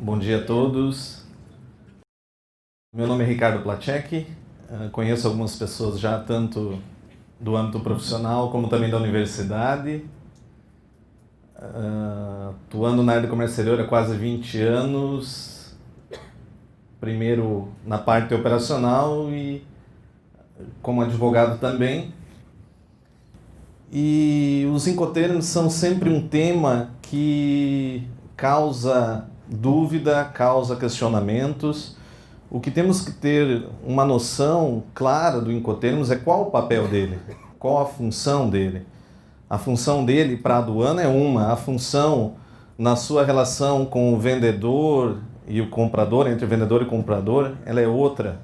Bom dia a todos. Meu nome é Ricardo Placek, conheço algumas pessoas já tanto do âmbito profissional como também da universidade. Atuando na área do comércio exterior há quase 20 anos, primeiro na parte operacional e como advogado também. E os incoterms são sempre um tema que causa dúvida, causa questionamentos. O que temos que ter uma noção clara do Incoterms é qual o papel dele, qual a função dele. A função dele para a aduana é uma, a função na sua relação com o vendedor e o comprador, entre vendedor e comprador, ela é outra.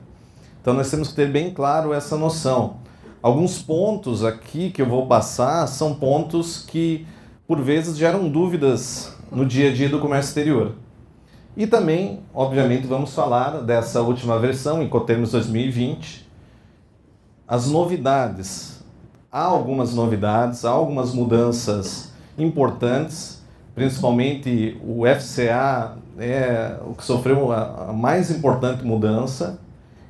Então nós temos que ter bem claro essa noção. Alguns pontos aqui que eu vou passar são pontos que por vezes geram dúvidas no dia a dia do comércio exterior. E também, obviamente, vamos falar dessa última versão, Incoterms 2020, as novidades. Há algumas novidades, há algumas mudanças importantes, principalmente o FCA é o que sofreu a mais importante mudança,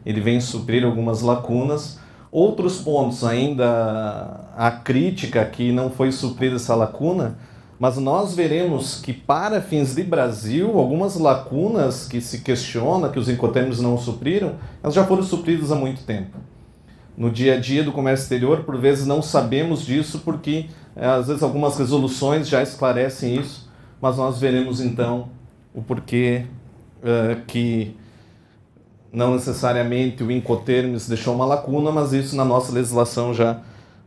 ele vem suprir algumas lacunas. Outros pontos ainda, a crítica que não foi suprida essa lacuna, mas nós veremos que para fins de Brasil, algumas lacunas que se questiona, que os Incoterms não supriram, elas já foram supridas há muito tempo. No dia a dia do comércio exterior, por vezes não sabemos disso porque às vezes algumas resoluções já esclarecem isso, mas nós veremos então o porquê que não necessariamente o Incoterms deixou uma lacuna, mas isso na nossa legislação já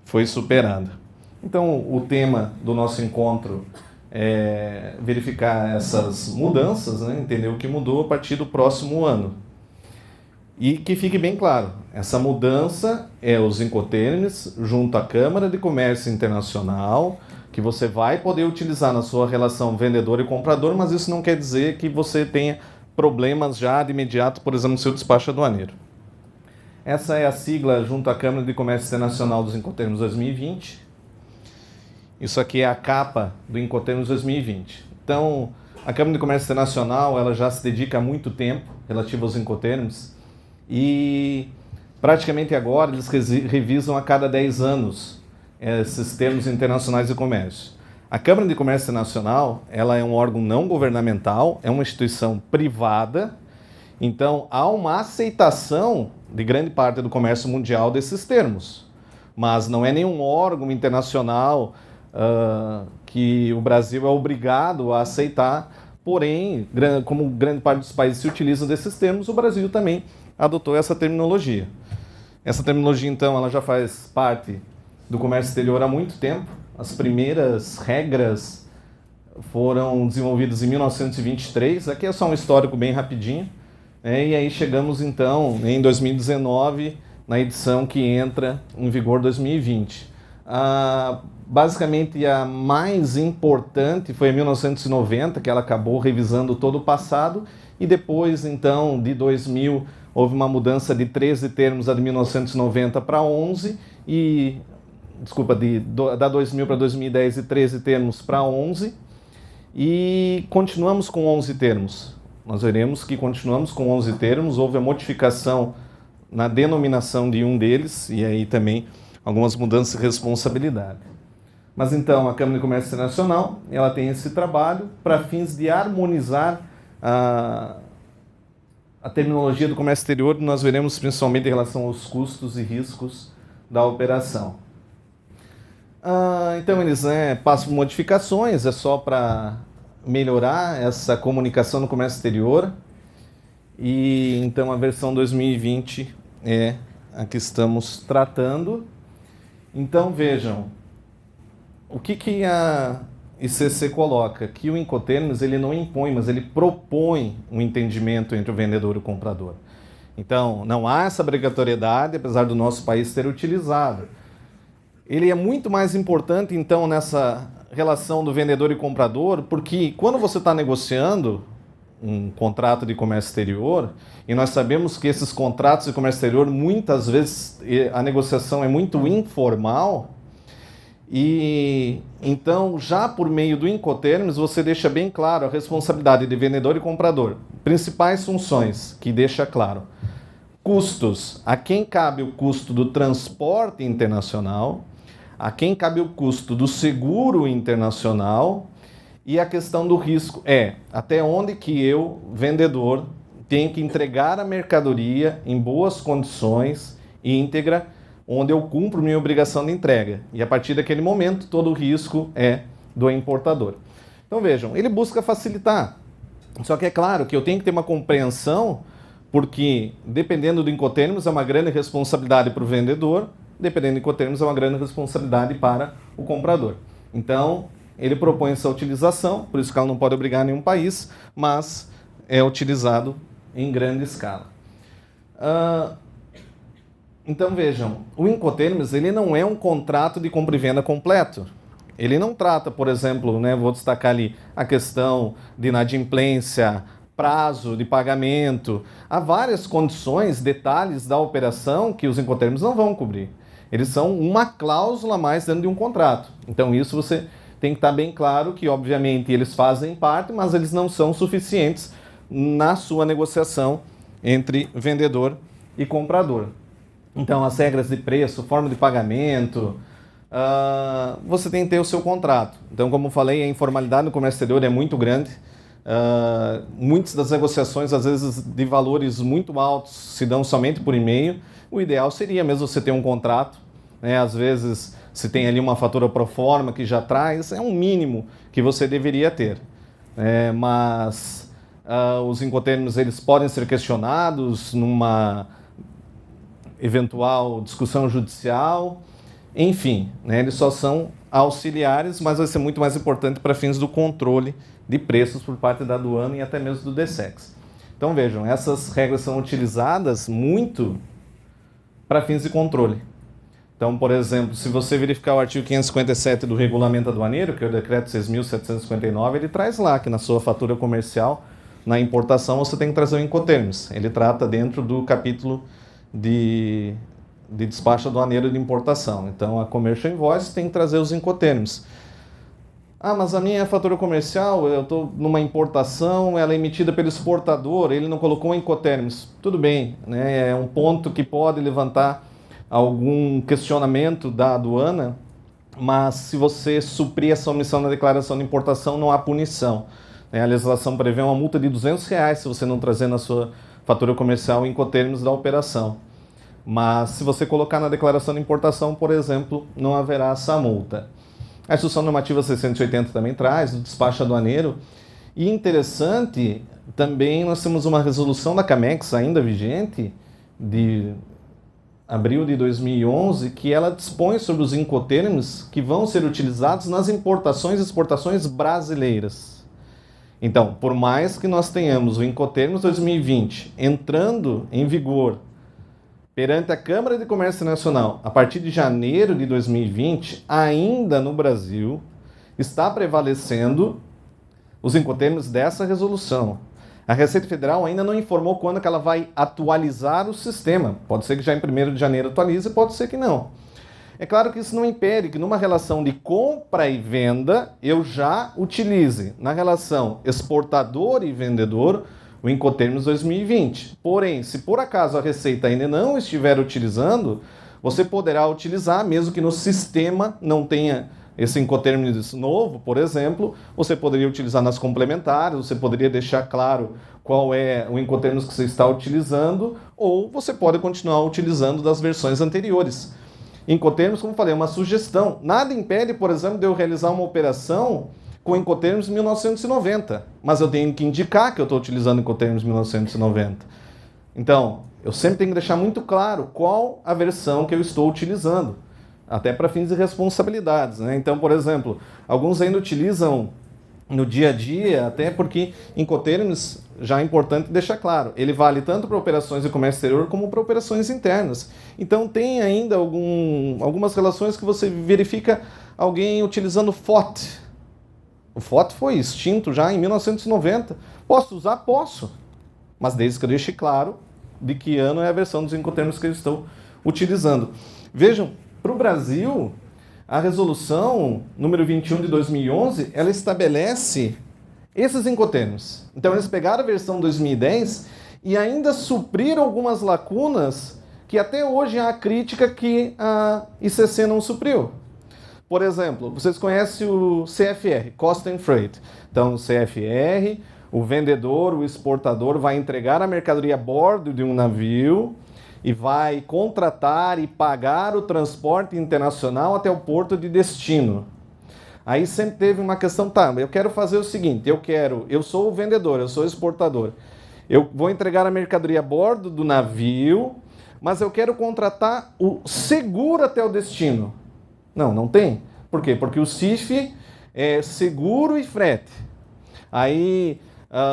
foi superado. Então, o tema do nosso encontro é verificar essas mudanças, né? Entender o que mudou a partir do próximo ano. E que fique bem claro, essa mudança é os Incoterms junto à Câmara de Comércio Internacional, que você vai poder utilizar na sua relação vendedor e comprador, mas isso não quer dizer que você tenha problemas já de imediato, por exemplo, no seu despacho aduaneiro. Essa é a sigla junto à Câmara de Comércio Internacional dos Incoterms 2020. Isso aqui é a capa do Incoterms 2020. Então, a Câmara de Comércio Internacional ela já se dedica há muito tempo relativo aos Incoterms e praticamente agora eles revisam a cada 10 anos esses termos internacionais de comércio. A Câmara de Comércio Internacional ela é um órgão não governamental, é uma instituição privada, então há uma aceitação de grande parte do comércio mundial desses termos, mas não é nenhum órgão internacional que o Brasil é obrigado a aceitar, porém, como grande parte dos países se utilizam desses termos, o Brasil também adotou essa terminologia. Essa terminologia, então, ela já faz parte do comércio exterior há muito tempo. As primeiras regras foram desenvolvidas em 1923, aqui é só um histórico bem rapidinho, e aí chegamos, então, em 2019, na edição que entra em vigor 2020. Basicamente, a mais importante foi em 1990, que ela acabou revisando todo o passado, e depois, então, de 2000, houve uma mudança de 13 termos, a de 1990 para 11, da 2000 para 2010, de 13 termos para 11, e continuamos com 11 termos. Nós veremos que continuamos com 11 termos, houve a modificação na denominação de um deles, e aí também algumas mudanças de responsabilidade. Mas então, a Câmara de Comércio Internacional, ela tem esse trabalho para fins de harmonizar a terminologia do comércio exterior, nós veremos principalmente em relação aos custos e riscos da operação. Então, eles passam por modificações, é só para melhorar essa comunicação no comércio exterior. E então, a versão 2020 é a que estamos tratando. Então, vejam, o que a ICC coloca? Que o Incoterms ele não impõe, mas ele propõe um entendimento entre o vendedor e o comprador. Então, não há essa obrigatoriedade, apesar do nosso país ter utilizado. Ele é muito mais importante, então, nessa relação do vendedor e comprador, porque quando você está negociando um contrato de comércio exterior, e nós sabemos que esses contratos de comércio exterior, muitas vezes, a negociação é muito informal, E então, já por meio do Incoterms, você deixa bem claro a responsabilidade de vendedor e comprador. Principais funções que deixa claro. Custos, a quem cabe o custo do transporte internacional, a quem cabe o custo do seguro internacional, e a questão do risco é até onde que eu, vendedor, tenho que entregar a mercadoria em boas condições, íntegra, onde eu cumpro minha obrigação de entrega. E a partir daquele momento, todo o risco é do importador. Então vejam, ele busca facilitar. Só que é claro que eu tenho que ter uma compreensão, porque dependendo do Incoterms é uma grande responsabilidade para o vendedor, dependendo do Incoterms é uma grande responsabilidade para o comprador. Então, ele propõe essa utilização, por isso que ela não pode obrigar nenhum país, mas é utilizado em grande escala. Então vejam, o Incoterms ele não é um contrato de compra e venda completo. Ele não trata, por exemplo, vou destacar ali a questão de inadimplência, prazo de pagamento. Há várias condições, detalhes da operação que os Incoterms não vão cobrir. Eles são uma cláusula a mais dentro de um contrato. Então isso você tem que estar bem claro que, obviamente, eles fazem parte, mas eles não são suficientes na sua negociação entre vendedor e comprador. Então, as regras de preço, forma de pagamento, você tem que ter o seu contrato. Então, como eu falei, a informalidade no comércio exterior é muito grande. Muitas das negociações, às vezes, de valores muito altos, se dão somente por e-mail. O ideal seria mesmo você ter um contrato, né? Às vezes, se tem ali uma fatura pro forma que já traz, é um mínimo que você deveria ter. Mas os Incoterms, eles podem ser questionados numa eventual discussão judicial, enfim, eles só são auxiliares, mas vai ser muito mais importante para fins do controle de preços por parte da aduana e até mesmo do DSEX. Então vejam, essas regras são utilizadas muito para fins de controle. Então, por exemplo, se você verificar o artigo 557 do Regulamento Aduaneiro, que é o Decreto 6.759, ele traz lá que na sua fatura comercial, na importação, você tem que trazer o Incoterms. Ele trata dentro do capítulo de despacho aduaneiro de importação. Então, a Commercial Invoice tem que trazer os Incoterms. Mas a minha fatura comercial, eu estou numa importação, ela é emitida pelo exportador, ele não colocou o Incoterms. Tudo bem, é um ponto que pode levantar algum questionamento da aduana, mas se você suprir essa omissão na declaração de importação, não há punição. A legislação prevê uma multa de R$200 se você não trazer na sua fatura comercial o Incoterms da operação. Mas se você colocar na declaração de importação, por exemplo, não haverá essa multa. A Instrução Normativa 680 também traz, o despacho aduaneiro. E interessante, também nós temos uma resolução da CAMEX ainda vigente, de abril de 2011, que ela dispõe sobre os Incoterms que vão ser utilizados nas importações e exportações brasileiras. Então, por mais que nós tenhamos o Incoterms 2020 entrando em vigor perante a Câmara de Comércio Internacional a partir de janeiro de 2020, ainda no Brasil está prevalecendo os Incoterms dessa resolução. A Receita Federal ainda não informou quando que ela vai atualizar o sistema. Pode ser que já em 1º de janeiro atualize, pode ser que não. É claro que isso não impede que numa relação de compra e venda eu já utilize na relação exportador e vendedor o Incoterms 2020. Porém, se por acaso a Receita ainda não estiver utilizando, você poderá utilizar, mesmo que no sistema não tenha esse Incoterms novo, por exemplo, você poderia utilizar nas complementares, você poderia deixar claro qual é o Incoterms que você está utilizando, ou você pode continuar utilizando das versões anteriores. Incoterms, como falei, é uma sugestão. Nada impede, por exemplo, de eu realizar uma operação com Incoterms 1990, mas eu tenho que indicar que eu estou utilizando Incoterms 1990. Então, eu sempre tenho que deixar muito claro qual a versão que eu estou utilizando, até para fins de responsabilidades, Então, por exemplo, alguns ainda utilizam no dia a dia, até porque Incoterms, já é importante deixar claro, ele vale tanto para operações de comércio exterior como para operações internas. Então tem ainda algumas relações que você verifica alguém utilizando FOT. O FOT foi extinto já em 1990. Posso usar? Posso. Mas desde que eu deixe claro de que ano é a versão dos Incoterms que eu estou utilizando. Vejam, para o Brasil, A resolução número 21 de 2011, ela estabelece esses incoterms. Então eles pegaram a versão 2010 e ainda supriram algumas lacunas que até hoje há crítica que a ICC não supriu. Por exemplo, vocês conhecem o CFR, Cost and Freight. Então, o CFR, o vendedor, o exportador vai entregar a mercadoria a bordo de um navio e vai contratar e pagar o transporte internacional até o porto de destino. Aí sempre teve uma questão, tá, eu quero fazer o seguinte, eu sou o vendedor, eu sou o exportador. Eu vou entregar a mercadoria a bordo do navio, mas eu quero contratar o seguro até o destino. Não tem. Por quê? Porque o CIF é seguro e frete. Aí,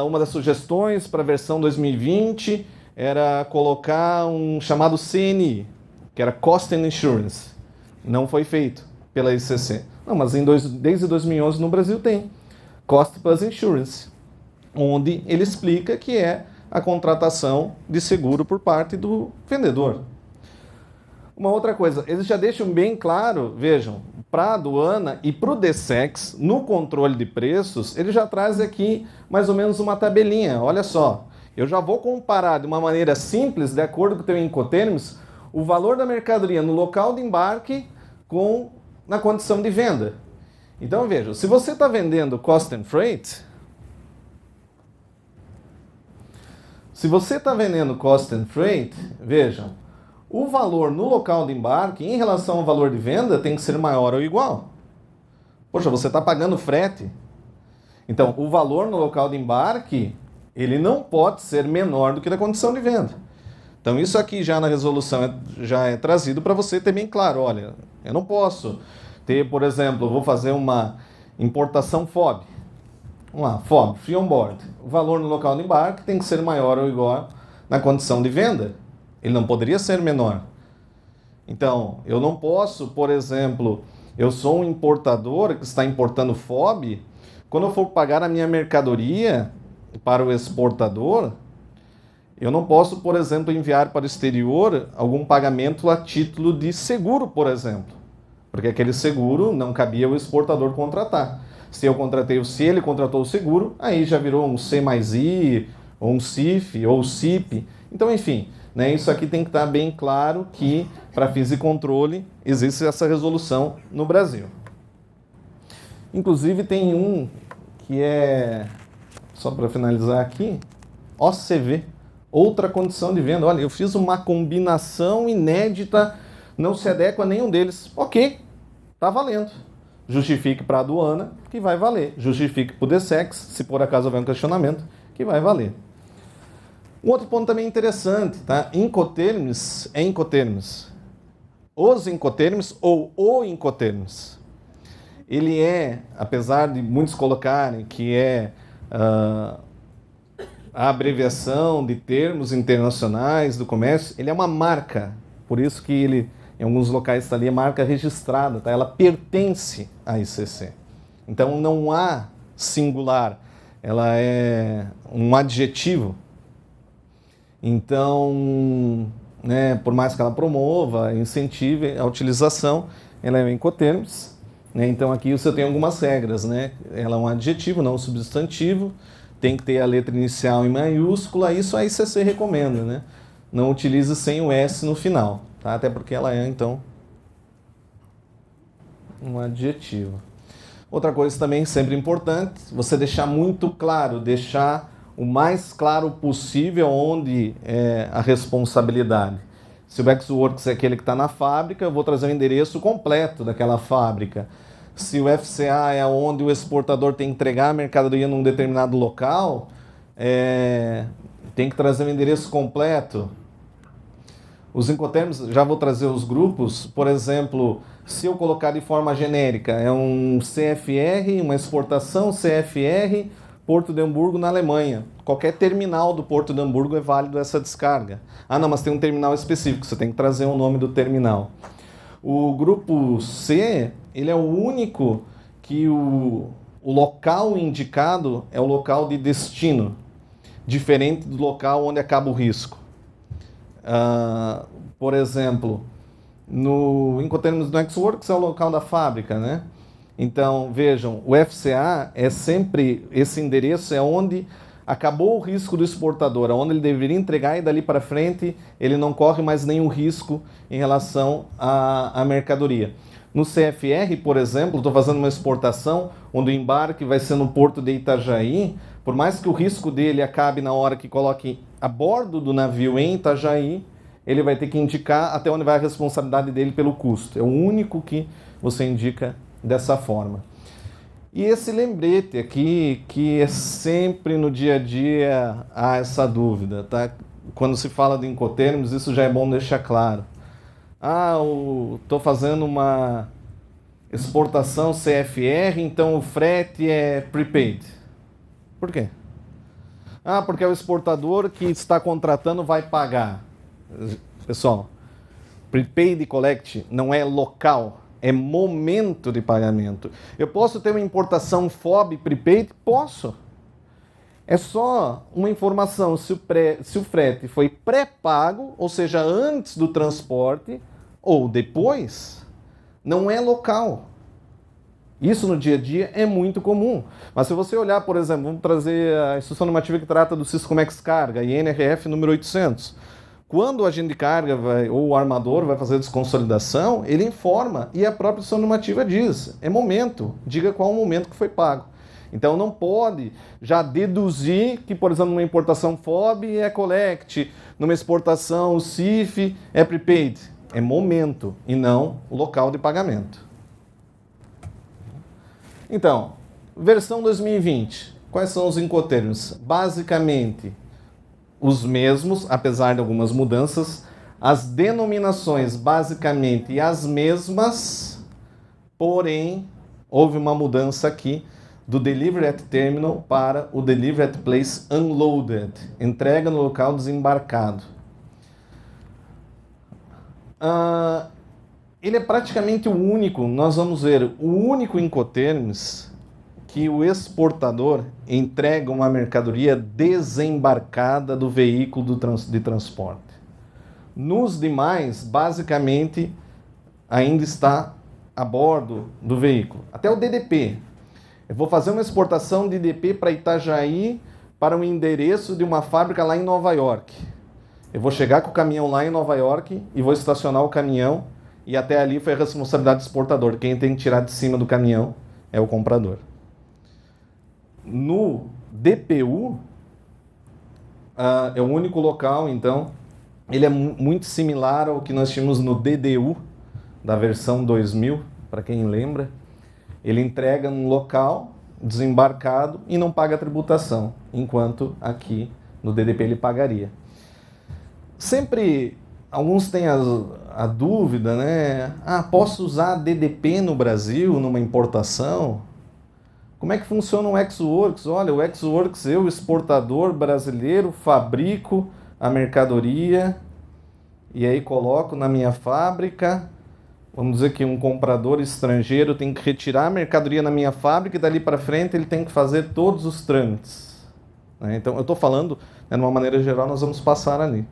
uma das sugestões para a versão 2020 era colocar um chamado CNI, que era Cost and Insurance. Não foi feito pela ICC. Não, mas desde 2011 no Brasil tem Cost Plus Insurance, onde ele explica que é a contratação de seguro por parte do vendedor. Uma outra coisa, eles já deixam bem claro, vejam, para a aduana e para o DSEX, no controle de preços, ele já traz aqui mais ou menos uma tabelinha. Olha só, eu já vou comparar de uma maneira simples, de acordo com o teu Incoterms, o valor da mercadoria no local de embarque na condição de venda. Então veja, se você está vendendo Cost and Freight, vejam, o valor no local de embarque em relação ao valor de venda tem que ser maior ou igual. Poxa, você está pagando frete. Então, o valor no local de embarque, ele não pode ser menor do que na condição de venda. Então, isso aqui já na resolução já é trazido para você ter bem claro. Olha, eu não posso ter, por exemplo, eu vou fazer uma importação FOB. Vamos lá, FOB, Free On Board. O valor no local de embarque tem que ser maior ou igual na condição de venda. Ele não poderia ser menor. Então, eu não posso, por exemplo, eu sou um importador que está importando FOB, quando eu for pagar a minha mercadoria para o exportador, eu não posso, por exemplo, enviar para o exterior algum pagamento a título de seguro, por exemplo, porque aquele seguro não cabia o exportador contratar. Se ele contratou o seguro, aí já virou um C+I, ou um CIF, ou CIP. Então, enfim, né, isso aqui tem que estar bem claro que, para fins de controle, existe essa resolução no Brasil. Inclusive, tem um que é, só para finalizar aqui, OCV, outra condição de venda. Olha, eu fiz uma combinação inédita, não se adequa a nenhum deles. Ok, está valendo. Justifique para a aduana, que vai valer. Justifique para o DSEX, se por acaso houver um questionamento, que vai valer. Um outro ponto também interessante, tá? Incoterms é Incoterms. Os Incoterms ou o Incoterms. Ele é, apesar de muitos colocarem que é a abreviação de termos internacionais do comércio, ele é uma marca. Por isso que ele, em alguns locais está ali, é marca registrada, tá? Ela pertence à ICC. Então não há singular, ela é um adjetivo. Então, né, por mais que ela promova, incentive a utilização, ela é Incoterms, né? Então aqui você tem algumas regras, né? Ela é um adjetivo, não um substantivo, tem que ter a letra inicial em maiúscula, isso a ICC recomenda, né? Não utilize sem o S no final, tá? Até porque ela é, então, um adjetivo. Outra coisa também sempre importante, você deixar muito claro, deixar o mais claro possível onde é a responsabilidade. Se o Ex-Works é aquele que está na fábrica, eu vou trazer o endereço completo daquela fábrica. Se o FCA é onde o exportador tem que entregar a mercadoria num determinado local, tem que trazer o endereço completo. Os Incoterms, já vou trazer os grupos, por exemplo, se eu colocar de forma genérica, é um CFR, uma exportação CFR, Porto de Hamburgo, na Alemanha. Qualquer terminal do Porto de Hamburgo é válido essa descarga. Ah, não, mas tem um terminal específico, você tem que trazer o nome do terminal. O grupo C, ele é o único que o local indicado é o local de destino, diferente do local onde acaba o risco. Por exemplo, No Incoterms do Ex-Works é o local da fábrica, né? Então, vejam, o FCA é sempre, esse endereço é onde acabou o risco do exportador, onde ele deveria entregar e dali para frente ele não corre mais nenhum risco em relação à mercadoria. No CFR, por exemplo, estou fazendo uma exportação onde o embarque vai ser no porto de Itajaí, por mais que o risco dele acabe na hora que coloque a bordo do navio em Itajaí, ele vai ter que indicar até onde vai a responsabilidade dele pelo custo. É o único que você indica dessa forma. E esse lembrete aqui, que é sempre no dia a dia há essa dúvida, tá? Quando se fala de Incoterms, isso já é bom deixar claro. Estou fazendo uma exportação CFR, então o frete é prepaid. Por quê? Porque é o exportador que está contratando vai pagar. Pessoal, prepaid collect não é local, é momento de pagamento. Eu posso ter uma importação FOB prepaid? Posso. É só uma informação se o frete foi pré-pago, ou seja, antes do transporte, ou depois, não é local. Isso no dia a dia é muito comum. Mas se você olhar, por exemplo, vamos trazer a instrução normativa que trata do Siscomex Carga, INRF número 800. Quando o agente de carga ou o armador vai fazer a desconsolidação, ele informa e a própria instrução normativa diz, é momento, diga qual o momento que foi pago. Então não pode já deduzir que, por exemplo, numa importação FOB é collect, numa exportação o CIF é prepaid. É momento e não o local de pagamento. Então, versão 2020. Quais são os Incoterms? Basicamente, os mesmos, apesar de algumas mudanças. As denominações basicamente as mesmas, porém, houve uma mudança aqui do Delivery at Terminal para o Delivery at Place Unloaded, entrega no local desembarcado. Ele é praticamente o único, nós vamos ver, o único Incoterms que o exportador entrega uma mercadoria desembarcada do veículo de transporte. Nos demais, basicamente, ainda está a bordo do veículo. Até o DDP. Eu vou fazer uma exportação de DDP para Itajaí para um endereço de uma fábrica lá em Nova York. Eu vou chegar com o caminhão lá em Nova York e vou estacionar o caminhão e até ali foi a responsabilidade do exportador. Quem tem que tirar de cima do caminhão é o comprador. No DPU, é o único local, então, ele é muito similar ao que nós tínhamos no DDU, da versão 2000, para quem lembra. Ele entrega num local desembarcado e não paga tributação, enquanto aqui no DDP ele pagaria. Sempre, alguns têm a dúvida, né? Posso usar DDP no Brasil, numa importação? Como é que funciona o Ex-Works? Olha, o Ex-Works, eu, exportador brasileiro, fabrico a mercadoria e aí coloco na minha fábrica. Vamos dizer que um comprador estrangeiro tem que retirar a mercadoria na minha fábrica e dali para frente ele tem que fazer todos os trâmites. Então, eu estou falando, de uma maneira geral, nós vamos passar ali.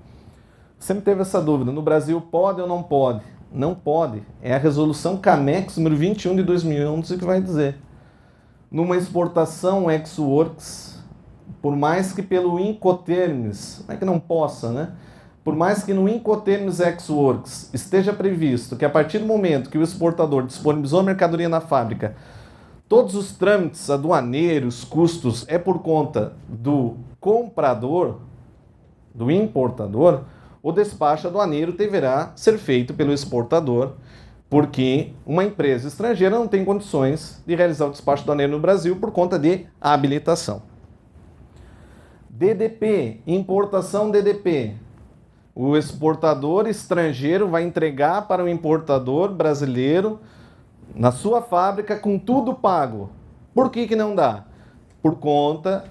Sempre teve essa dúvida, no Brasil pode ou não pode? Não pode. É a resolução CAMEX número 21 de 2011 que vai dizer. Numa exportação Ex-Works, por mais que pelo Incoterms, não é que não possa, né? Por mais que no Incoterms Ex-Works esteja previsto que a partir do momento que o exportador disponibilizou a mercadoria na fábrica, todos os trâmites aduaneiros, custos, é por conta do comprador, do importador, o despacho aduaneiro deverá ser feito pelo exportador, porque uma empresa estrangeira não tem condições de realizar o despacho aduaneiro no Brasil por conta de habilitação. DDP, importação DDP. O exportador estrangeiro vai entregar para o importador brasileiro na sua fábrica com tudo pago. Por que não dá? Por conta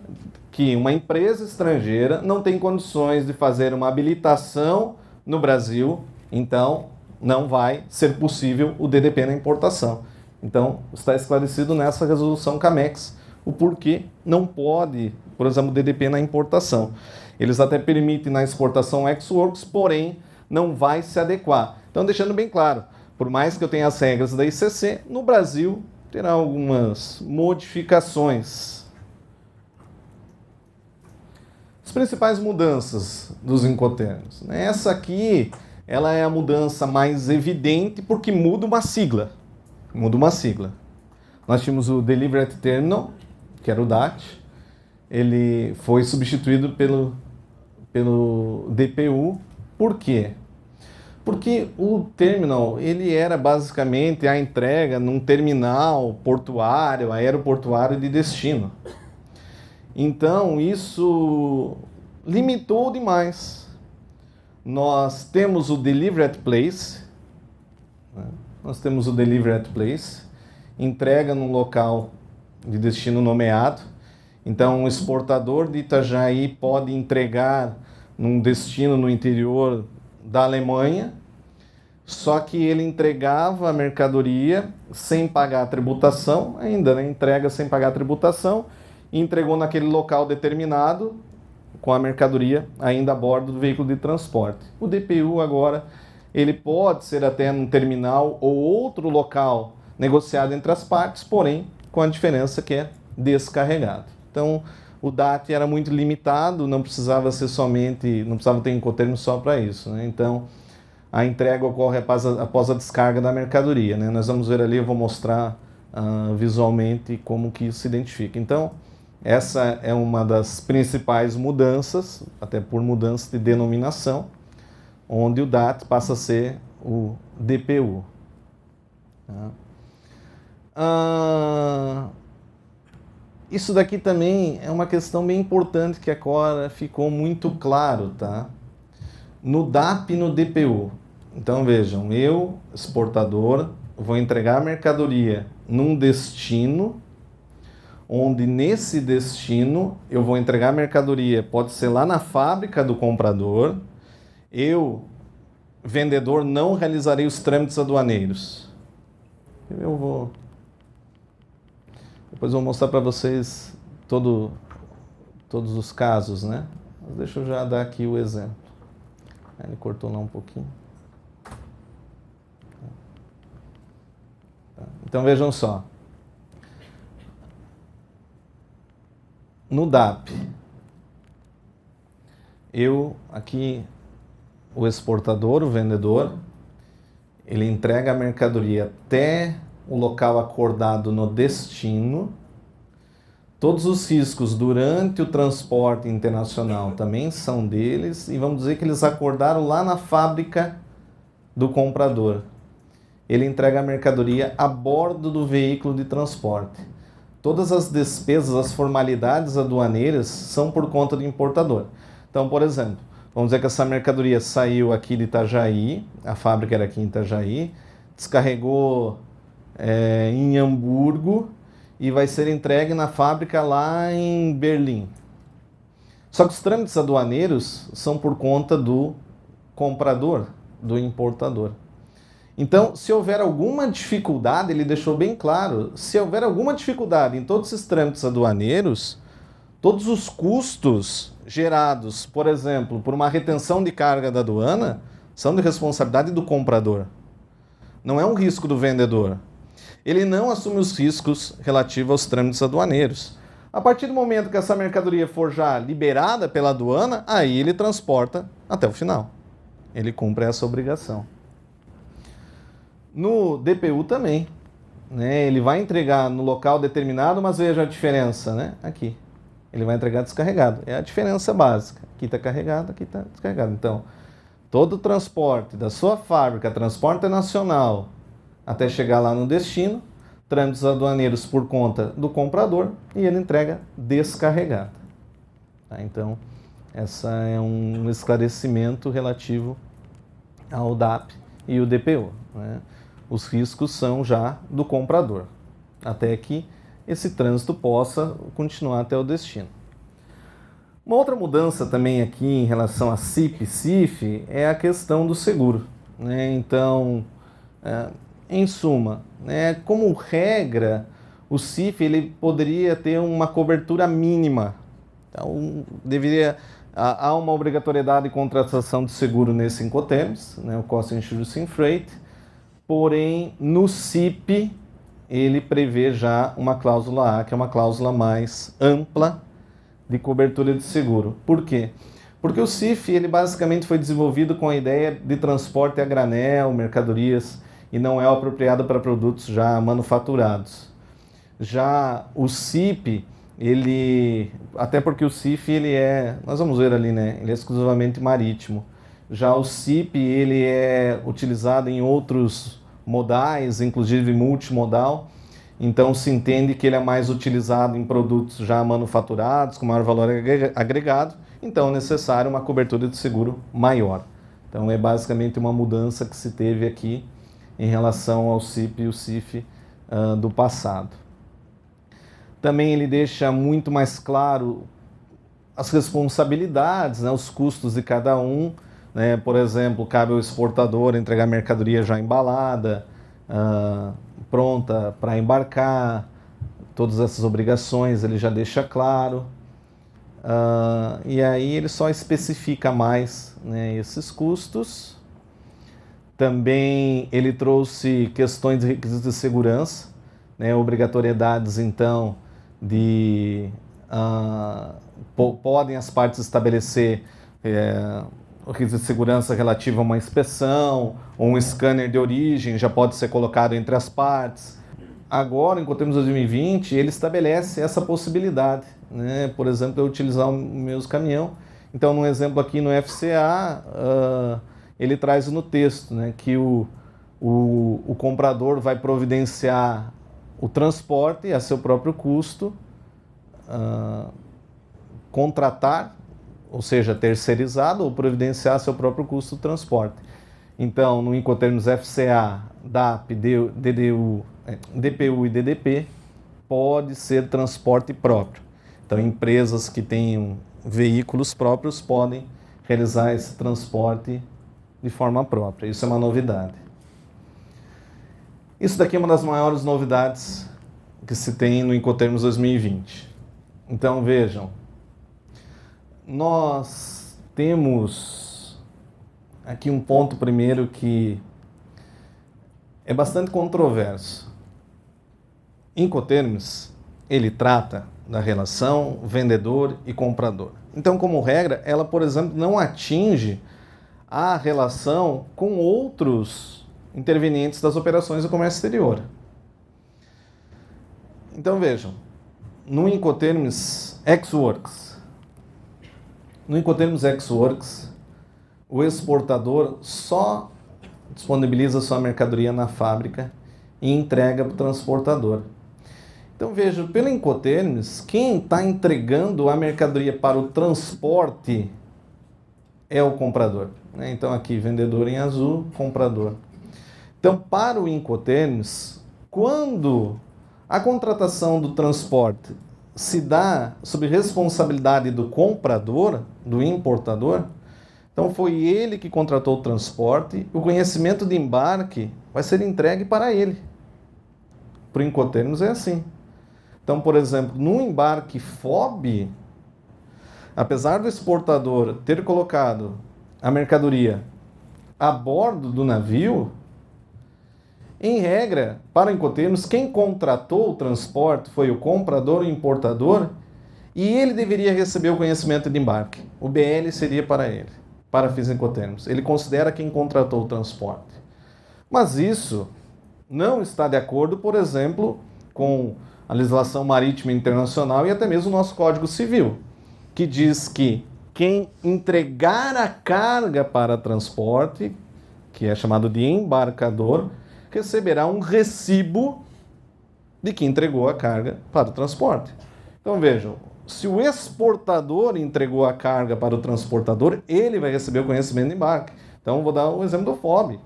que uma empresa estrangeira não tem condições de fazer uma habilitação no Brasil, então não vai ser possível o DDP na importação. Então, está esclarecido nessa resolução CAMEX o porquê não pode, por exemplo, o DDP na importação. Eles até permitem na exportação Ex-Works, porém não vai se adequar. Então, deixando bem claro, por mais que eu tenha as regras da ICC, no Brasil terá algumas modificações. As principais mudanças dos Incoterms. Essa aqui, ela é a mudança mais evidente porque muda uma sigla. Muda uma sigla. Nós tínhamos o Delivery at Terminal, que era o DAT. Ele foi substituído pelo DPU. Por quê? Porque o terminal, ele era basicamente a entrega num terminal portuário, aeroportuário de destino. Então, isso limitou demais. Nós temos o Delivery at Place, entrega num local de destino nomeado. Então, um exportador de Itajaí pode entregar num destino no interior da Alemanha, só que ele entregava a mercadoria sem pagar a tributação, ainda, né? Entrega sem pagar a tributação, e entregou naquele local determinado com a mercadoria ainda a bordo do veículo de transporte. O DPU agora, ele pode ser até num terminal ou outro local negociado entre as partes, porém com a diferença que é descarregado. Então, o DAT era muito limitado, não precisava ter Incoterm só para isso, né? Então, a entrega ocorre após a descarga da mercadoria, né? Nós vamos ver ali, eu vou mostrar visualmente como que isso se identifica. Então, essa é uma das principais mudanças, até por mudança de denominação, onde o DAT passa a ser o DPU. Isso daqui também é uma questão bem importante que agora ficou muito claro, tá? No DAP e no DPU. Então vejam, eu, exportador, vou entregar a mercadoria num destino, onde nesse destino eu vou entregar a mercadoria, pode ser lá na fábrica do comprador, eu, vendedor, não realizarei os trâmites aduaneiros. Depois eu vou mostrar para vocês todos os casos, né? Mas deixa eu já dar aqui o exemplo. Ele cortou lá um pouquinho. Então vejam só. No DAP, o exportador, o vendedor, ele entrega a mercadoria até o local acordado no destino. Todos os riscos durante o transporte internacional também são deles, e vamos dizer que eles acordaram lá na fábrica do comprador. Ele entrega a mercadoria a bordo do veículo de transporte. Todas as despesas, as formalidades aduaneiras são por conta do importador. Então, por exemplo, vamos dizer que essa mercadoria saiu aqui de Itajaí, a fábrica era aqui em Itajaí, descarregou em Hamburgo e vai ser entregue na fábrica lá em Berlim. Só que os trâmites aduaneiros são por conta do comprador, do importador. Então, se houver alguma dificuldade, ele deixou bem claro, se houver alguma dificuldade em todos esses trâmites aduaneiros, todos os custos gerados, por exemplo, por uma retenção de carga da aduana, são de responsabilidade do comprador. Não é um risco do vendedor. Ele não assume os riscos relativos aos trâmites aduaneiros. A partir do momento que essa mercadoria for já liberada pela aduana, aí ele transporta até o final. Ele cumpre essa obrigação. No DPU também, né? Ele vai entregar no local determinado, mas veja a diferença, né? Aqui. Ele vai entregar descarregado. É a diferença básica. Aqui está carregado, aqui está descarregado. Então, todo o transporte da sua fábrica, transporte nacional, até chegar lá no destino, trâmites aduaneiros por conta do comprador, e ele entrega descarregado. Tá? Então, essa é um esclarecimento relativo ao DAP e o DPU, né? Os riscos são já do comprador, até que esse trânsito possa continuar até o destino. Uma outra mudança também aqui em relação a CIP e CIF é a questão do seguro, né? Então, em suma, né, como regra, o CIF ele poderia ter uma cobertura mínima. Então, deveria Há uma obrigatoriedade de contratação de seguro nesse Incoterms, né, o Cost Insurance in Freight, porém no CIP ele prevê já uma cláusula A, que é uma cláusula mais ampla de cobertura de seguro. Por quê? Porque o CIF ele basicamente foi desenvolvido com a ideia de transporte a granel, mercadorias, e não é apropriado para produtos já manufaturados. Já o CIP, ele, até porque o CIF ele é, nós vamos ver ali, né, ele é exclusivamente marítimo. Já o CIP ele é utilizado em outros modais, inclusive multimodal. Então se entende que ele é mais utilizado em produtos já manufaturados, com maior valor agregado, então é necessário uma cobertura de seguro maior. Então é basicamente uma mudança que se teve aqui em relação ao CIP e o CIF do passado. Também ele deixa muito mais claro as responsabilidades, né, os custos de cada um. Né? Por exemplo, cabe ao exportador entregar mercadoria já embalada, pronta para embarcar, todas essas obrigações ele já deixa claro. E aí ele só especifica mais, né, esses custos. Também ele trouxe questões de requisitos de segurança, né, obrigatoriedades então de podem as partes estabelecer o requisito de segurança relativo a uma inspeção, ou um scanner de origem já pode ser colocado entre as partes. Agora, em Incoterms 2020, ele estabelece essa possibilidade, né? Por exemplo, eu utilizar o meu caminhão. Então, no exemplo aqui no FCA, ele traz no texto, né, que o comprador vai providenciar o transporte a seu próprio custo, contratar, ou seja, terceirizado, ou providenciar a seu próprio custo do transporte. Então, no Incoterms FCA, DAP, DPU e DDP, pode ser transporte próprio. Então, empresas que tenham veículos próprios podem realizar esse transporte de forma própria. Isso é uma novidade. Isso daqui é uma das maiores novidades que se tem no Incoterms 2020. Então, vejam, nós temos aqui um ponto primeiro que é bastante controverso. Incoterms, ele trata da relação vendedor e comprador. Então, como regra, ela, por exemplo, não atinge a relação com outros intervenientes das operações do comércio exterior. Então, vejam, no Incoterms Ex-Works, o exportador só disponibiliza sua mercadoria na fábrica e entrega para o transportador. Então veja, pelo Incoterms, quem está entregando a mercadoria para o transporte é o comprador. Né? Então aqui, vendedor em azul, comprador. Então, para o Incoterms, quando a contratação do transporte se dá sob responsabilidade do comprador, do importador, então foi ele que contratou o transporte, o conhecimento de embarque vai ser entregue para ele. Para o Incoterms é assim. Então, por exemplo, no embarque FOB, apesar do exportador ter colocado a mercadoria a bordo do navio, em regra, para o Incoterms, quem contratou o transporte foi o comprador e o importador, e ele deveria receber o conhecimento de embarque. O BL seria para ele, para fins Incoterms. Ele considera quem contratou o transporte. Mas isso não está de acordo, por exemplo, com a legislação marítima internacional e até mesmo o nosso Código Civil, que diz que quem entregar a carga para transporte, que é chamado de embarcador, receberá um recibo de que entregou a carga para o transporte. Então vejam, se o exportador entregou a carga para o transportador, ele vai receber o conhecimento de embarque. Então vou dar o exemplo do FOB.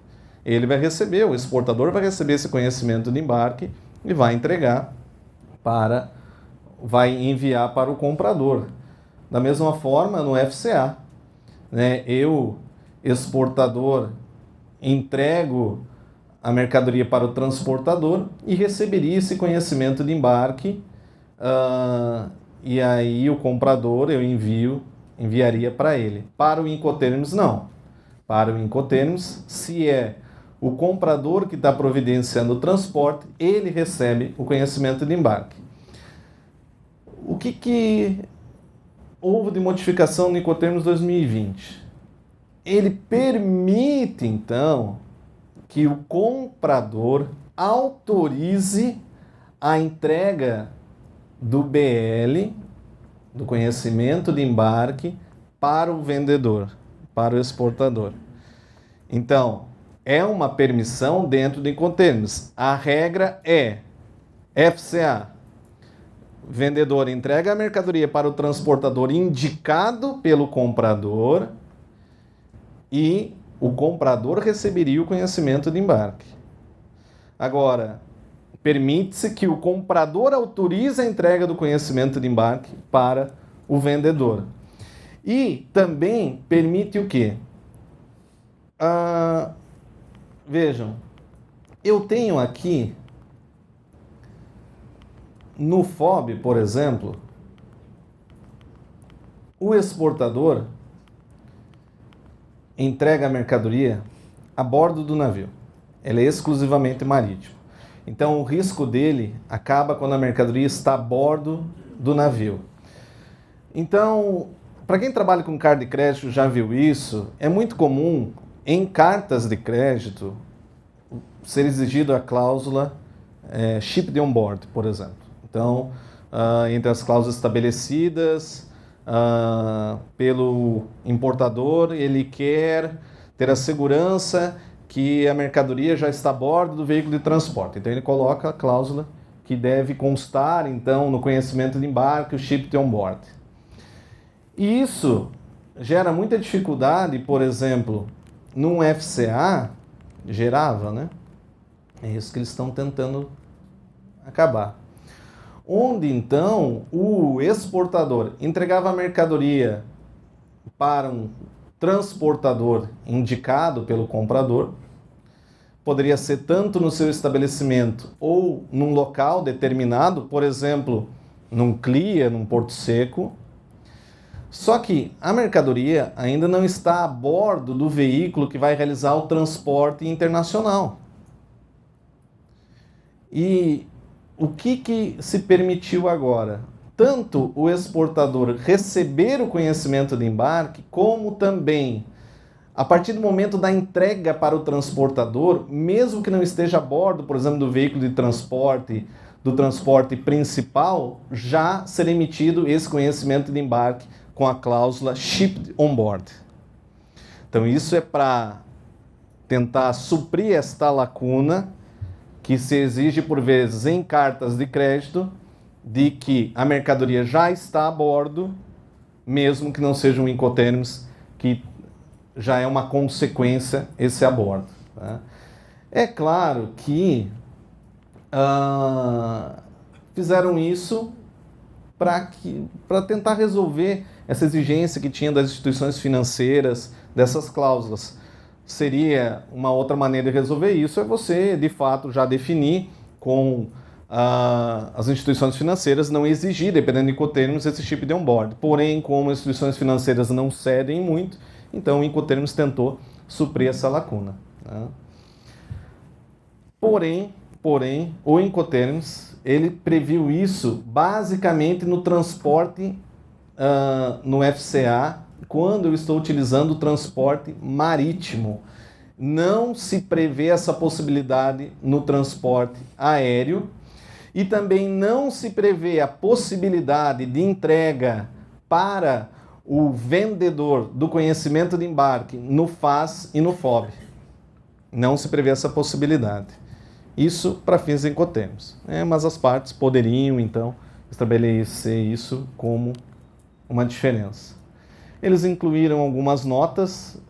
Ele vai receber, o exportador vai receber esse conhecimento de embarque e vai entregar vai enviar para o comprador. Da mesma forma, no FCA, né, eu, exportador, entrego a mercadoria para o transportador e receberia esse conhecimento de embarque, e aí o comprador eu envio enviaria para ele. Para o Incoterms, não. Para o Incoterms, se é o comprador que está providenciando o transporte, ele recebe o conhecimento de embarque. O que houve de modificação no Incoterms 2020? Ele permite, então, que o comprador autorize a entrega do BL, do conhecimento de embarque, para o vendedor, para o exportador. Então, é uma permissão dentro do Incoterms. A regra é FCA. Vendedor entrega a mercadoria para o transportador indicado pelo comprador e o comprador receberia o conhecimento de embarque. Agora, permite-se que o comprador autorize a entrega do conhecimento de embarque para o vendedor. E também permite o quê? Vejam, eu tenho aqui no FOB, por exemplo, o exportador entrega a mercadoria a bordo do navio. Ele é exclusivamente marítimo. Então, o risco dele acaba quando a mercadoria está a bordo do navio. Então, para quem trabalha com carta de crédito já viu isso, é muito comum em cartas de crédito ser exigida a cláusula Shipped on Board, por exemplo. Então, entre as cláusulas estabelecidas pelo importador, ele quer ter a segurança que a mercadoria já está a bordo do veículo de transporte. Então, ele coloca a cláusula que deve constar, então, no conhecimento de embarque, o Shipped on Board. E isso gera muita dificuldade, por exemplo, num FCA, gerava, né? É isso que eles estão tentando acabar. Onde, então, o exportador entregava a mercadoria para um transportador indicado pelo comprador, poderia ser tanto no seu estabelecimento ou num local determinado, por exemplo, num CLIA, num Porto Seco. Só que a mercadoria ainda não está a bordo do veículo que vai realizar o transporte internacional. E o que se permitiu agora? Tanto o exportador receber o conhecimento de embarque, como também, a partir do momento da entrega para o transportador, mesmo que não esteja a bordo, por exemplo, do veículo de transporte, do transporte principal, já ser emitido esse conhecimento de embarque com a cláusula Shipped on Board. Então, isso é para tentar suprir esta lacuna que se exige por vezes em cartas de crédito, de que a mercadoria já está a bordo, mesmo que não seja um Incoterms, que já é uma consequência esse a bordo. Tá? É claro que fizeram isso para tentar resolver essa exigência que tinha das instituições financeiras, dessas cláusulas. Seria uma outra maneira de resolver isso, é você, de fato, já definir com as instituições financeiras não exigir, dependendo de Incoterms, esse tipo de on-board. Porém, como as instituições financeiras não cedem muito, então o Incoterms tentou suprir essa lacuna. Né? Porém, o Incoterms, ele previu isso basicamente no transporte no FCA, quando eu estou utilizando o transporte marítimo. Não se prevê essa possibilidade no transporte aéreo e também não se prevê a possibilidade de entrega para o vendedor do conhecimento de embarque no FAS e no FOB. Não se prevê essa possibilidade. Isso para fins de Incoterms. Mas as partes poderiam, então, estabelecer isso como uma diferença. Eles incluíram algumas notas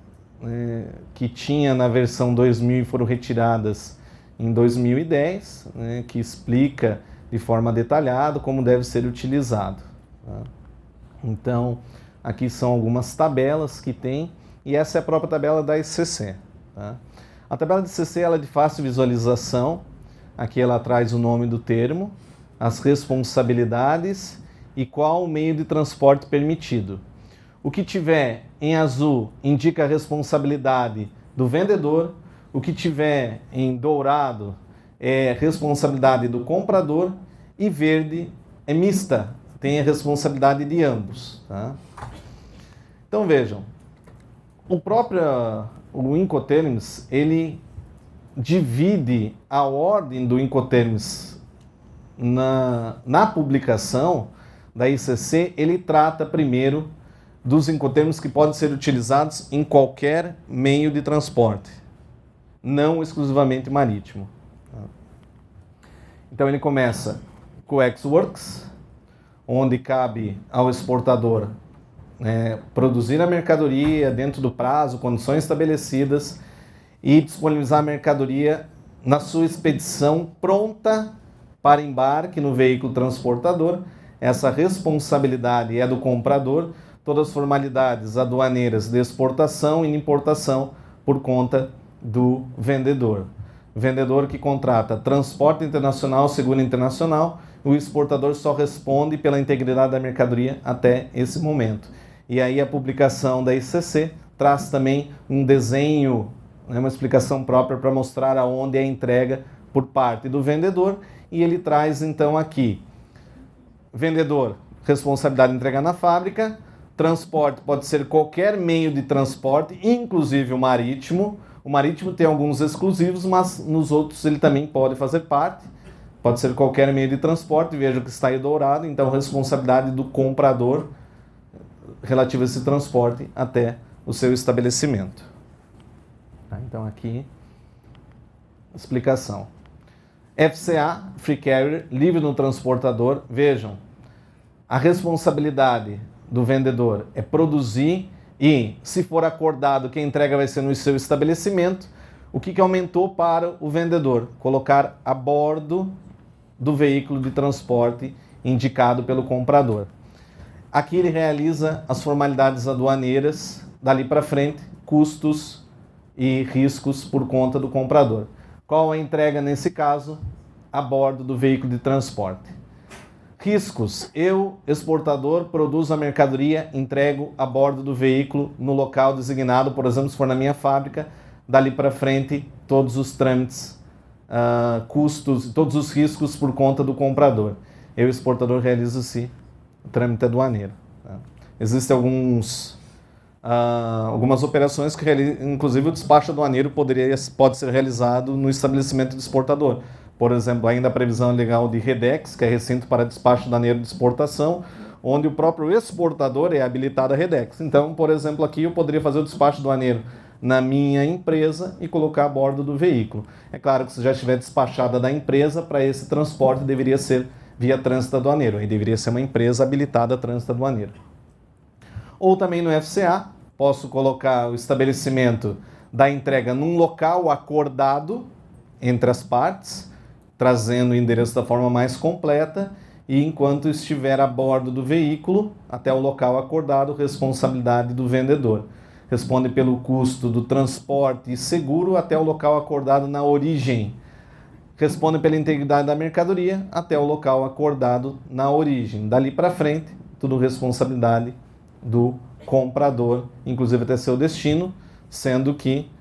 que tinha na versão 2000 e foram retiradas em 2010, que explica de forma detalhada como deve ser utilizado. Tá? Então, aqui são algumas tabelas que tem, e essa é a própria tabela da SCC. Tá? A tabela de SCC ela é de fácil visualização. Aqui ela traz o nome do termo, as responsabilidades e qual o meio de transporte permitido. O que tiver em azul indica a responsabilidade do vendedor. O que tiver em dourado é responsabilidade do comprador. E verde é mista, tem a responsabilidade de ambos. Tá? Então vejam, o Incoterms, ele divide a ordem do Incoterms na publicação da ICC. Ele trata primeiro dos Incoterms que podem ser utilizados em qualquer meio de transporte, não exclusivamente marítimo. Então ele começa com o ex-works, onde cabe ao exportador produzir a mercadoria dentro do prazo, condições estabelecidas e disponibilizar a mercadoria na sua expedição pronta para embarque no veículo transportador. Essa responsabilidade é do comprador, todas as formalidades aduaneiras de exportação e importação por conta do vendedor. Vendedor que contrata transporte internacional, seguro internacional, o exportador só responde pela integridade da mercadoria até esse momento. E aí a publicação da ICC traz também um desenho, uma explicação própria para mostrar aonde é a entrega por parte do vendedor, e ele traz então aqui, vendedor, responsabilidade de entregar na fábrica, transporte pode ser qualquer meio de transporte, inclusive o marítimo. O marítimo tem alguns exclusivos, mas nos outros ele também pode fazer parte. Pode ser qualquer meio de transporte, veja que está aí dourado, então responsabilidade do comprador relativa a esse transporte até o seu estabelecimento. Então aqui, explicação. FCA, Free Carrier, livre no transportador. Vejam, a responsabilidade do vendedor é produzir e, se for acordado que a entrega vai ser no seu estabelecimento, o que aumentou para o vendedor? Colocar a bordo do veículo de transporte indicado pelo comprador. Aqui ele realiza as formalidades aduaneiras, dali para frente, custos e riscos por conta do comprador. Qual a entrega nesse caso? A bordo do veículo de transporte. Riscos. Eu, exportador, produzo a mercadoria, entrego a bordo do veículo no local designado, por exemplo, se for na minha fábrica, dali para frente, todos os trâmites, custos, todos os riscos por conta do comprador. Eu, exportador, realizo-se o trâmite aduaneiro. Tá? Existem algumas operações que, inclusive, o despacho aduaneiro pode ser realizado no estabelecimento do exportador. Por exemplo, ainda a previsão legal de REDEX, que é recinto para despacho aduaneiro de exportação, onde o próprio exportador é habilitado a REDEX. Então, por exemplo, aqui eu poderia fazer o despacho aduaneiro na minha empresa e colocar a bordo do veículo. É claro que se já estiver despachada da empresa, para esse transporte deveria ser via trânsito aduaneiro, aí deveria ser uma empresa habilitada a trânsito aduaneiro. Ou também no FCA, posso colocar o estabelecimento da entrega num local acordado entre as partes, trazendo o endereço da forma mais completa, e enquanto estiver a bordo do veículo, até o local acordado, responsabilidade do vendedor. Responde pelo custo do transporte e seguro até o local acordado na origem. Responde pela integridade da mercadoria até o local acordado na origem. Dali para frente, tudo responsabilidade do comprador, inclusive até seu destino, sendo que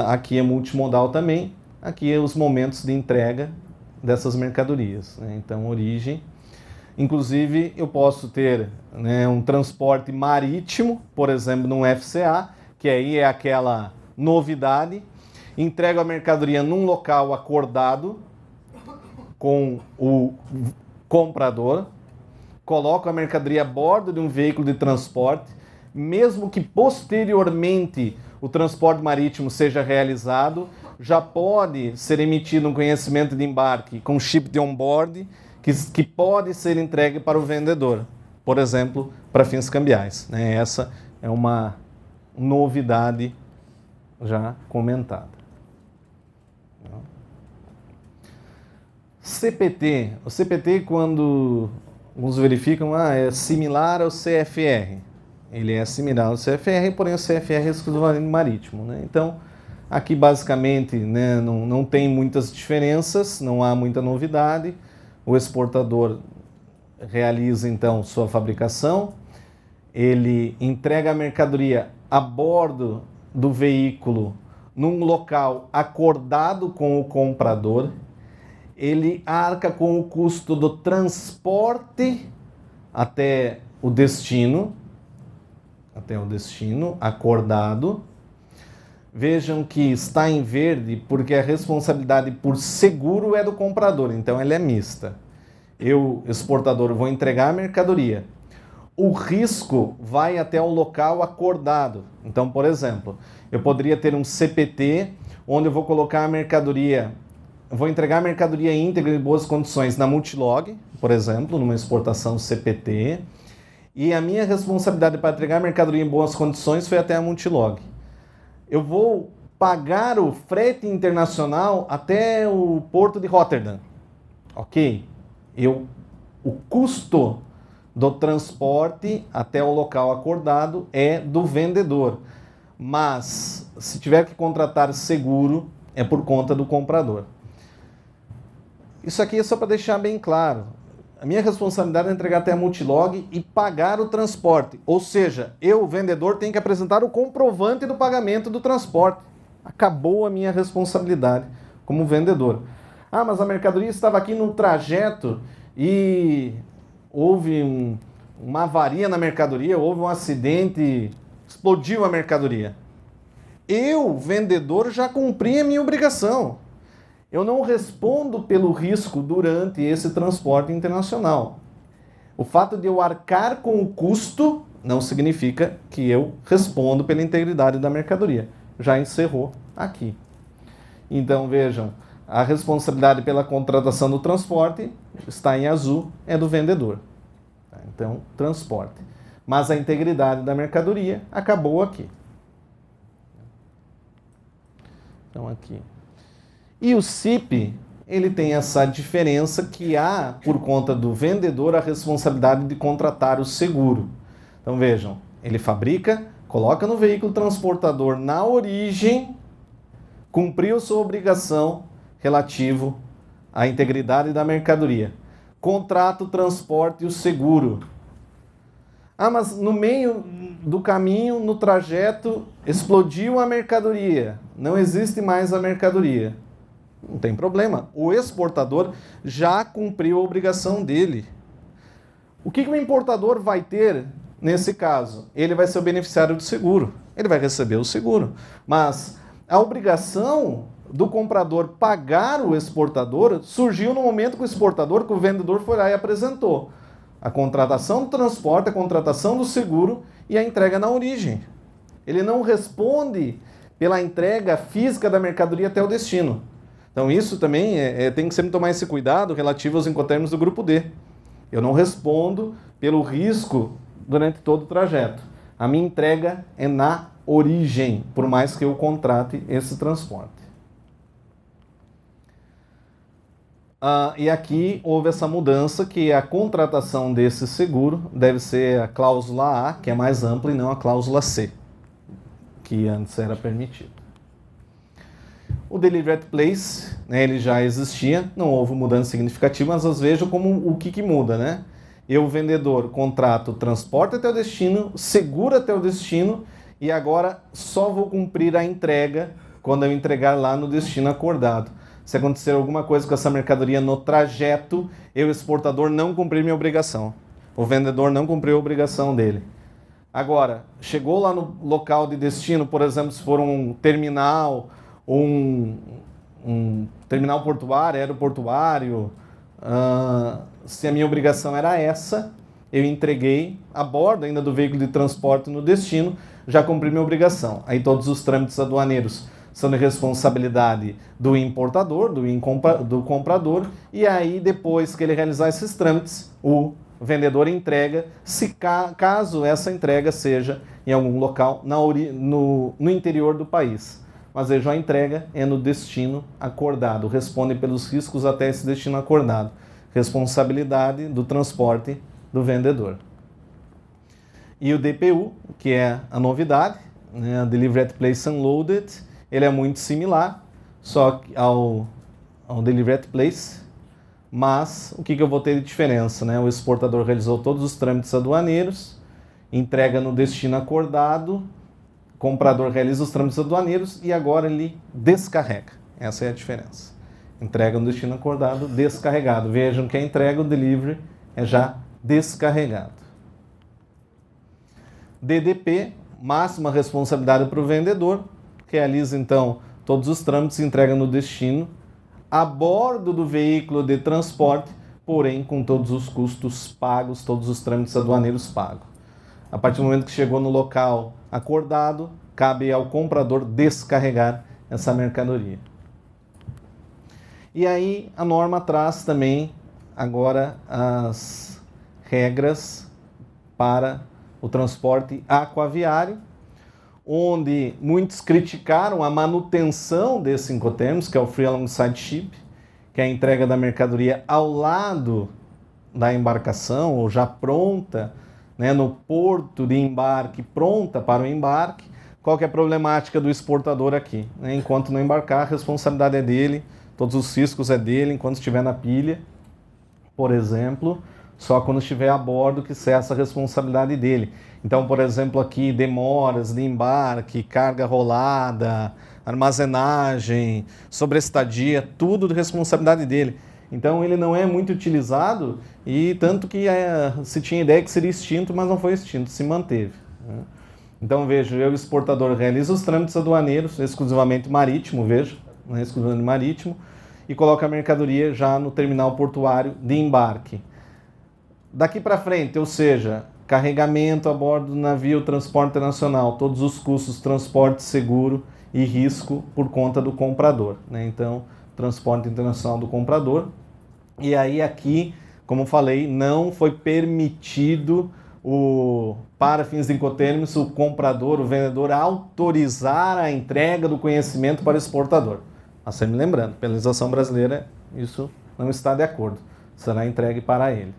aqui é multimodal também, aqui é os momentos de entrega dessas mercadorias. Né? Então, origem. Inclusive, eu posso ter um transporte marítimo, por exemplo, num FCA, que aí é aquela novidade. Entrego a mercadoria num local acordado com o comprador, coloco a mercadoria a bordo de um veículo de transporte, mesmo que posteriormente o transporte marítimo seja realizado, já pode ser emitido um conhecimento de embarque com chip de onboard que pode ser entregue para o vendedor, por exemplo, para fins cambiais. Né? Essa é uma novidade já comentada. CPT. O CPT, quando alguns verificam, é similar ao CFR. Ele é similar ao CFR, porém o CFR é exclusivamente marítimo. Né? Então, aqui basicamente não tem muitas diferenças, não há muita novidade. O exportador realiza então sua fabricação ele entrega a mercadoria a bordo do veículo num local acordado com o comprador, ele arca com o custo do transporte até o destino acordado. Vejam que está em verde porque a responsabilidade por seguro é do comprador, então ela é mista. Eu, exportador, vou entregar a mercadoria. O risco vai até o local acordado. Então, por exemplo, eu poderia ter um CPT onde eu vou colocar a mercadoria, vou entregar a mercadoria íntegra em boas condições na Multilog, por exemplo, numa exportação CPT, e a minha responsabilidade para entregar a mercadoria em boas condições foi até a Multilog. Eu vou pagar o frete internacional até o porto de Rotterdam, ok? O custo do transporte até o local acordado é do vendedor, mas se tiver que contratar seguro, é por conta do comprador. Isso aqui é só para deixar bem claro. A minha responsabilidade é entregar até a Multilog e pagar o transporte. Ou seja, eu, vendedor, tenho que apresentar o comprovante do pagamento do transporte. Acabou a minha responsabilidade como vendedor. Ah, mas a mercadoria estava aqui no trajeto e houve uma avaria na mercadoria, houve um acidente, explodiu a mercadoria. Eu, vendedor, já cumpri a minha obrigação. Eu não respondo pelo risco durante esse transporte internacional. O fato de eu arcar com o custo não significa que eu respondo pela integridade da mercadoria. Já encerrou aqui. Então, vejam, a responsabilidade pela contratação do transporte está em azul, é do vendedor. Então, transporte. Mas a integridade da mercadoria acabou aqui. Então, aqui. E o CIP, ele tem essa diferença que há, por conta do vendedor, a responsabilidade de contratar o seguro. Então, vejam, ele fabrica, coloca no veículo transportador na origem, cumpriu sua obrigação relativo à integridade da mercadoria. Contrata o transporte e o seguro. Ah, mas no meio do caminho, no trajeto, explodiu a mercadoria. Não existe mais a mercadoria. Não tem problema. O exportador já cumpriu a obrigação dele. O que o importador vai ter nesse caso? Ele vai ser o beneficiário do seguro. Ele vai receber o seguro. Mas a obrigação do comprador pagar o exportador surgiu no momento que o exportador, que o vendedor foi lá e apresentou a contratação do transporte, a contratação do seguro e a entrega na origem. Ele não responde pela entrega física da mercadoria até o destino. Então isso também tem que sempre tomar esse cuidado relativo aos incoterms do grupo D. Eu não respondo pelo risco durante todo o trajeto. A minha entrega é na origem, por mais que eu contrate esse transporte. E aqui houve essa mudança que a contratação desse seguro deve ser a cláusula A, que é mais ampla, e não a cláusula C, que antes era permitido. O Delivery at Place, né, ele já existia, não houve mudança significativa, mas vejo como o que muda, né? Eu, vendedor, contrato o transporte até o destino, seguro até o destino, e agora só vou cumprir a entrega quando eu entregar lá no destino acordado. Se acontecer alguma coisa com essa mercadoria no trajeto, eu, exportador, não cumpri minha obrigação. O vendedor não cumpriu a obrigação dele. Agora, chegou lá no local de destino, por exemplo, se for um terminal, um terminal portuário, aeroportuário, se a minha obrigação era essa, eu entreguei a bordo ainda do veículo de transporte no destino, já cumpri minha obrigação. Aí todos os trâmites aduaneiros são de responsabilidade do importador, do comprador, e aí depois que ele realizar esses trâmites, o vendedor entrega, se caso essa entrega seja em algum local no interior do país. Mas veja, a entrega é no destino acordado, responde pelos riscos até esse destino acordado. Responsabilidade do transporte do vendedor. E o DPU, que é a novidade, né, a Delivery at Place Unloaded, ele é muito similar só ao Delivery at Place, mas o que eu vou ter de diferença? Né? O exportador realizou todos os trâmites aduaneiros entrega no destino acordado, comprador realiza os trâmites aduaneiros e agora ele descarrega. Essa é a diferença. Entrega no destino acordado, descarregado. Vejam que a entrega, o delivery, é já descarregado. DDP, máxima responsabilidade para o vendedor, realiza então todos os trâmites e entrega no destino, a bordo do veículo de transporte, porém com todos os custos pagos, todos os trâmites aduaneiros pagos. A partir do momento que chegou no local acordado, cabe ao comprador descarregar essa mercadoria. E aí a norma traz também agora as regras para o transporte aquaviário, onde muitos criticaram a manutenção desse Incoterms, que é o Free Alongside Ship, que é a entrega da mercadoria ao lado da embarcação, ou já pronta, né, no porto de embarque, pronta para o embarque. Qual que é a problemática do exportador aqui? Enquanto não embarcar, a responsabilidade é dele, todos os riscos é dele, enquanto estiver na pilha, por exemplo, só quando estiver a bordo que cessa a responsabilidade dele. Então, por exemplo, aqui, demoras de embarque, carga rolada, armazenagem, sobreestadia, tudo de responsabilidade dele. Então, ele não é muito utilizado e tanto que se tinha ideia que seria extinto, mas não foi extinto, se manteve. Então, veja, eu, exportador, realizo os trâmites aduaneiros, exclusivamente marítimo, veja, exclusivamente marítimo, e coloco a mercadoria já no terminal portuário de embarque. Daqui para frente, ou seja, carregamento a bordo do navio, transporte internacional, todos os custos, transporte, seguro e risco por conta do comprador, né? Então, transporte internacional do comprador. E aí aqui, como falei, não foi permitido para fins de Incoterms, o comprador, o vendedor, autorizar a entrega do conhecimento para o exportador. Mas sempre lembrando, pela legislação brasileira, isso não está de acordo. Será entregue para ele.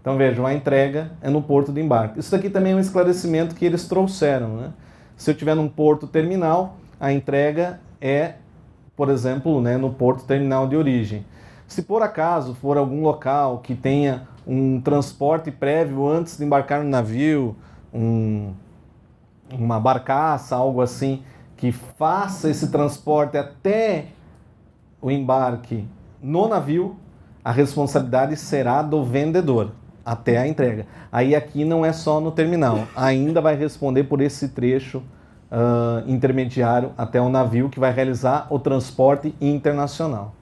Então vejam, a entrega é no porto de embarque. Isso daqui também é um esclarecimento que eles trouxeram, né? Se eu estiver num porto terminal, a entrega é, por exemplo, né, no porto terminal de origem. Se por acaso for algum local que tenha um transporte prévio antes de embarcar no navio, uma barcaça, algo assim, que faça esse transporte até o embarque no navio, a responsabilidade será do vendedor até a entrega. Aí aqui não é só no terminal, ainda vai responder por esse trecho intermediário até o navio que vai realizar o transporte internacional.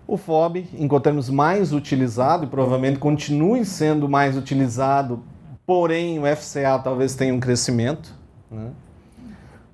O FOB, Incoterms mais utilizado e provavelmente continue sendo mais utilizado, porém o FCA talvez tenha um crescimento, né?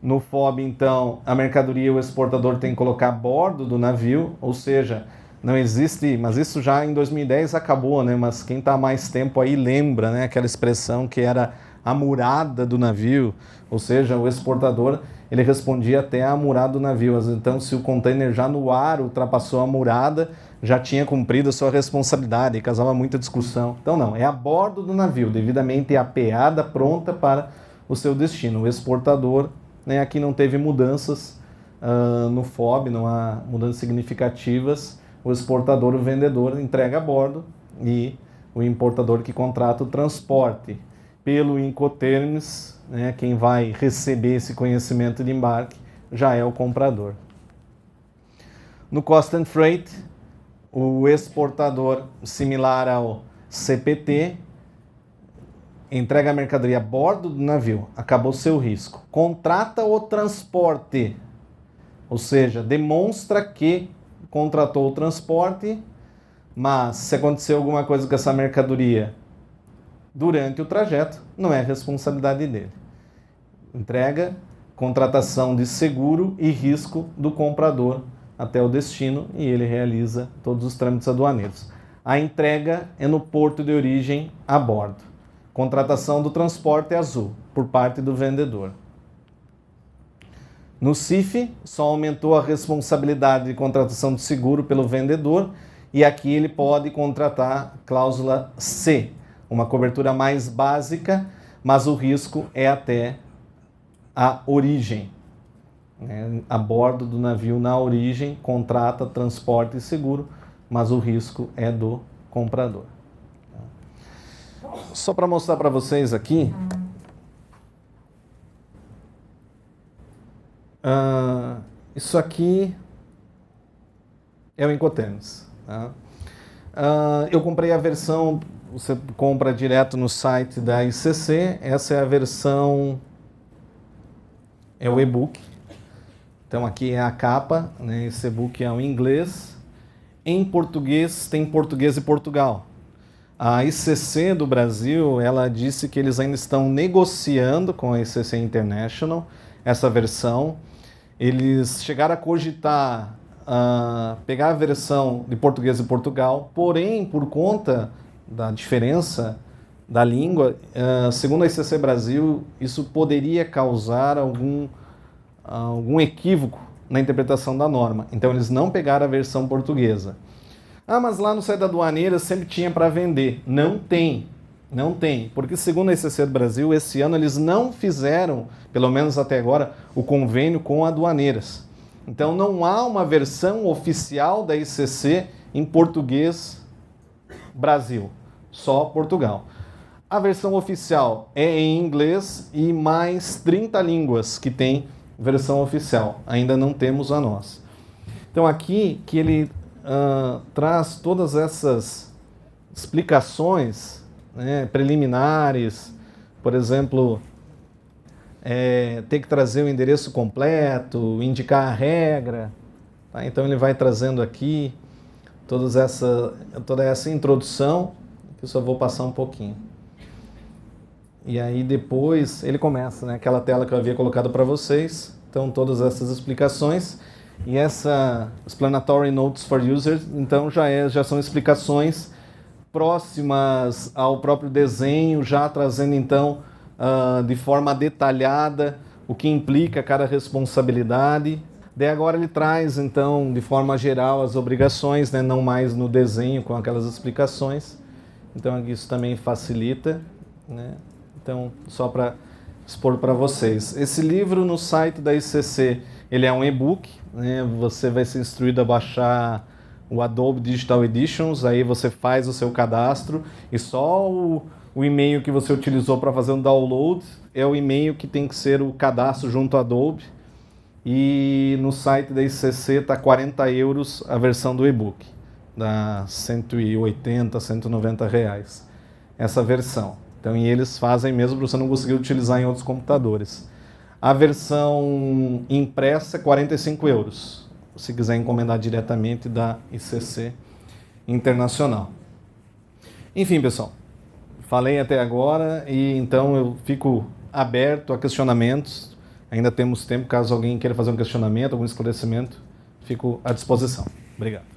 No FOB, então, a mercadoria o exportador tem que colocar a bordo do navio, ou seja, não existe, mas isso já em 2010 acabou, né? Mas quem está há mais tempo aí lembra, né? Aquela expressão que era a murada do navio, ou seja, o exportador ele respondia até a murada do navio. Então, se o container já no ar ultrapassou a murada, já tinha cumprido a sua responsabilidade e causava muita discussão. Então, não, é a bordo do navio, devidamente apeada, pronta para o seu destino. O exportador, né, aqui não teve mudanças no FOB, não há mudanças significativas. O exportador, o vendedor, entrega a bordo e o importador que contrata o transporte. Pelo Incoterms, né, quem vai receber esse conhecimento de embarque já é o comprador. No Cost and Freight, o exportador, similar ao CPT, entrega a mercadoria a bordo do navio, acabou seu risco. Contrata o transporte, ou seja, demonstra que contratou o transporte, mas se acontecer alguma coisa com essa mercadoria durante o trajeto, não é responsabilidade dele. Entrega, contratação de seguro e risco do comprador até o destino e ele realiza todos os trâmites aduaneiros. A entrega é no porto de origem a bordo. Contratação do transporte é azul, por parte do vendedor. No CIF, só aumentou a responsabilidade de contratação de seguro pelo vendedor e aqui ele pode contratar cláusula C, uma cobertura mais básica, mas o risco é até a origem. A bordo do navio na origem, contrata transporte e seguro, mas o risco é do comprador. Só para mostrar para vocês aqui, isso aqui é o Incoterms. Tá? Eu comprei a versão, você compra direto no site da ICC, essa é a versão, é o e-book. Então aqui é a capa, né? Esse e-book é o inglês. Em português, tem português e Portugal. A ICC do Brasil, ela disse que eles ainda estão negociando com a ICC International essa versão. Eles chegaram a cogitar pegar a versão de português e Portugal, porém, por conta da diferença da língua, segundo a ICC Brasil, isso poderia causar algum equívoco na interpretação da norma. Então, eles não pegaram a versão portuguesa. Mas lá no site da aduaneira sempre tinha para vender. Não tem, porque segundo a ICC do Brasil, esse ano eles não fizeram, pelo menos até agora, o convênio com aduaneiras. Então não há uma versão oficial da ICC em português Brasil, só Portugal. A versão oficial é em inglês e mais 30 línguas que tem versão oficial. Ainda não temos a nossa. Então aqui que ele traz todas essas explicações, né, preliminares, por exemplo, ter que trazer o endereço completo, indicar a regra. Tá? Então ele vai trazendo aqui toda essa introdução, que eu só vou passar um pouquinho. E aí depois ele começa, né, aquela tela que eu havia colocado para vocês. Então todas essas explicações. E essa Explanatory Notes for Users, então já são explicações próximas ao próprio desenho, já trazendo então de forma detalhada o que implica cada responsabilidade. Daí agora ele traz então de forma geral as obrigações, né, não mais no desenho com aquelas explicações. Então isso também facilita, né? Então só para expor para vocês. Esse livro no site da ICC, ele é um e-book, né? Você vai ser instruído a baixar o Adobe Digital Editions, aí você faz o seu cadastro e só o e-mail que você utilizou para fazer um download é o e-mail que tem que ser o cadastro junto ao Adobe. E no site da ICC está 40 € a versão do e-book, dá 180, 190 reais essa versão. Então, e eles fazem mesmo para você não conseguir utilizar em outros computadores. A versão impressa é 45 €, se quiser encomendar diretamente da ICC Internacional. Enfim, pessoal, falei até agora e então eu fico aberto a questionamentos. Ainda temos tempo, caso alguém queira fazer um questionamento, algum esclarecimento, fico à disposição. Obrigado.